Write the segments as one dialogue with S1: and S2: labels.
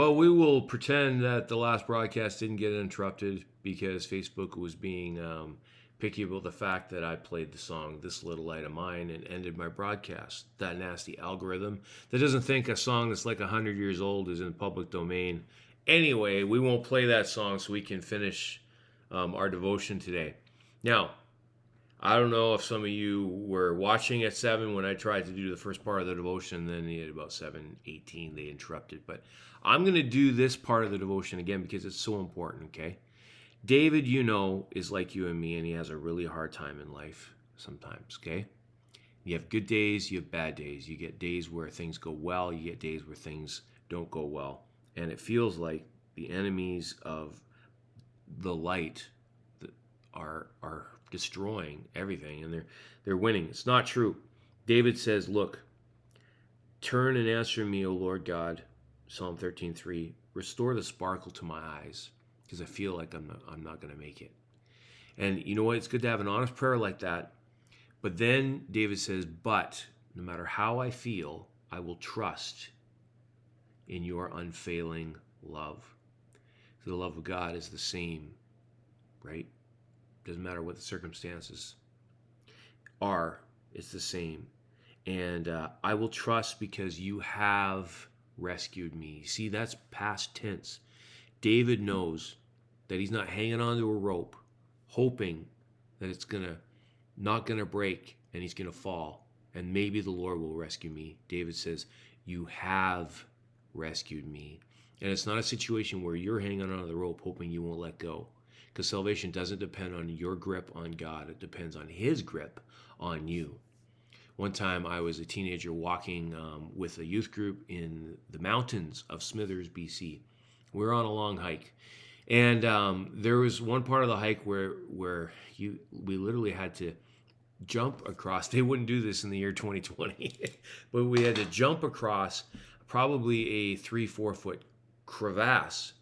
S1: Well, we will pretend that the last broadcast didn't get interrupted because Facebook was being picky about the fact that I played the song This Little Light of Mine and ended my broadcast. That nasty algorithm that doesn't think a song that's like 100 years old is in the public domain. Anyway, we won't play that song so we can finish our devotion today. Now, I don't know if some of you were watching at 7 when I tried to do the first part of the devotion, then at about 7:18 they interrupted. But I'm going to do this part of the devotion again because it's so important, okay? David, is like you and me, and he has a really hard time in life sometimes, okay? You have good days, you have bad days. You get days where things go well, you get days where things don't go well. And it feels like the enemies of the light are destroying everything, and they're winning. It's not true. David says, look, turn and answer me, O Lord God, Psalm 13:3, restore the sparkle to my eyes, because I feel like I'm not going to make it. And you know what? It's good to have an honest prayer like that. But then David says, but no matter how I feel, I will trust in your unfailing love. So the love of God is the same, right? Doesn't matter what the circumstances are, it's the same. And I will trust because you have rescued me. See, that's past tense. David knows that he's not hanging onto a rope, hoping that it's not gonna break and he's gonna fall. And maybe the Lord will rescue me. David says, you have rescued me. And it's not a situation where you're hanging onto the rope hoping you won't let go. Because salvation doesn't depend on your grip on God. It depends on his grip on you. One time I was a teenager walking with a youth group in the mountains of Smithers, BC. We were on a long hike. And there was one part of the hike where we literally had to jump across. They wouldn't do this in the year 2020. But we had to jump across probably a 3-4 foot crevasse.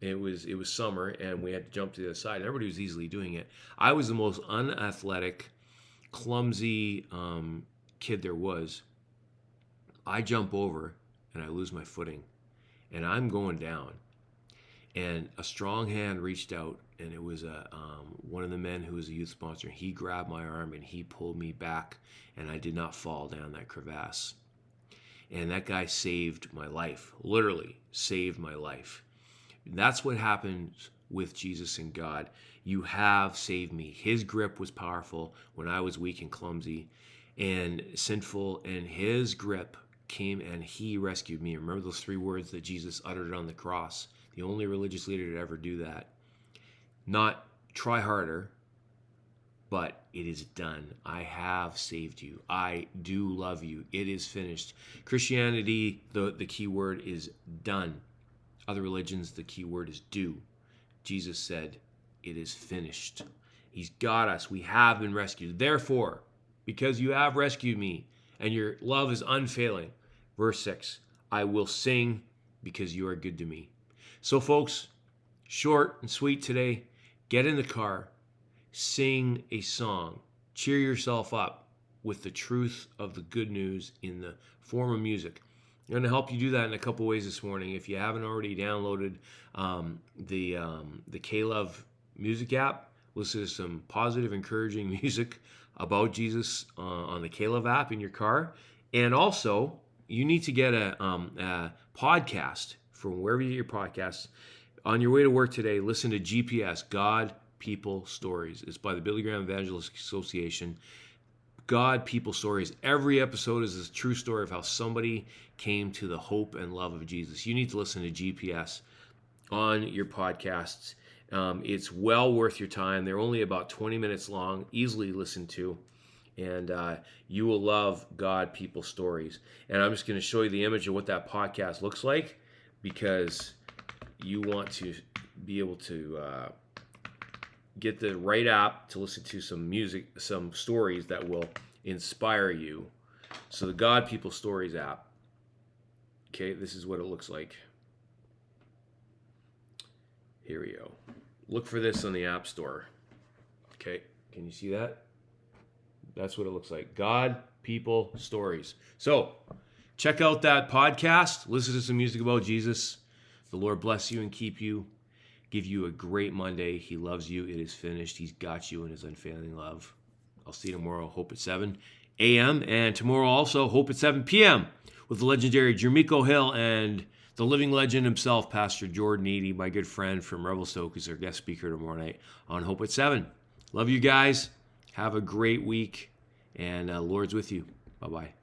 S1: It was summer, and we had to jump to the other side. Everybody was easily doing it. I was the most unathletic, clumsy kid there was. I jump over, and I lose my footing, and I'm going down. And a strong hand reached out, and it was one of the men who was a youth sponsor. He grabbed my arm, and he pulled me back, and I did not fall down that crevasse. And that guy saved my life, literally saved my life. That's what happens with Jesus and God. You have saved me. His grip was powerful when I was weak and clumsy and sinful, and his grip came and he rescued me. Remember those 3 words that Jesus uttered on the cross? The only religious leader to ever do that. Not try harder, but it is done. I have saved you. I do love you. It is finished. Christianity, the key word is done. Other religions, the key word is do. Jesus said, it is finished. He's got us. We have been rescued. Therefore, because you have rescued me and your love is unfailing, verse 6, I will sing because you are good to me. So folks, short and sweet today, get in the car, sing a song, cheer yourself up with the truth of the good news in the form of music. I'm going to help you do that in a couple ways this morning. If you haven't already downloaded the K-Love music app, listen to some positive, encouraging music about Jesus on the K-Love app in your car. And also, you need to get a podcast from wherever you get your podcasts. On your way to work today, listen to GPS, God, People, Stories. It's by the Billy Graham Evangelist Association. God, People, Stories. Every episode is a true story of how somebody came to the hope and love of Jesus. You need to listen to GPS on your podcasts. It's well worth your time. They're only about 20 minutes long, easily listened to. And you will love God, People, Stories. And I'm just going to show you the image of what that podcast looks like because you want to be able to get the right app to listen to some music, some stories that will inspire you. So the God, People, Stories app. Okay, this is what it looks like. Here we go. Look for this on the App Store. Okay, can you see that? That's what it looks like. God, People, Stories. So check out that podcast. Listen to some music about Jesus. The Lord bless you and keep you. Give you a great Monday. He loves you. It is finished. He's got you in his unfailing love. I'll see you tomorrow. Hope at 7 a.m. And tomorrow also, Hope at 7 p.m. with the legendary Jermico Hill and the living legend himself, Pastor Jordan Eady, my good friend from Revelstoke, is our guest speaker tomorrow night on Hope at 7. Love you guys. Have a great week. And Lord's with you. Bye-bye.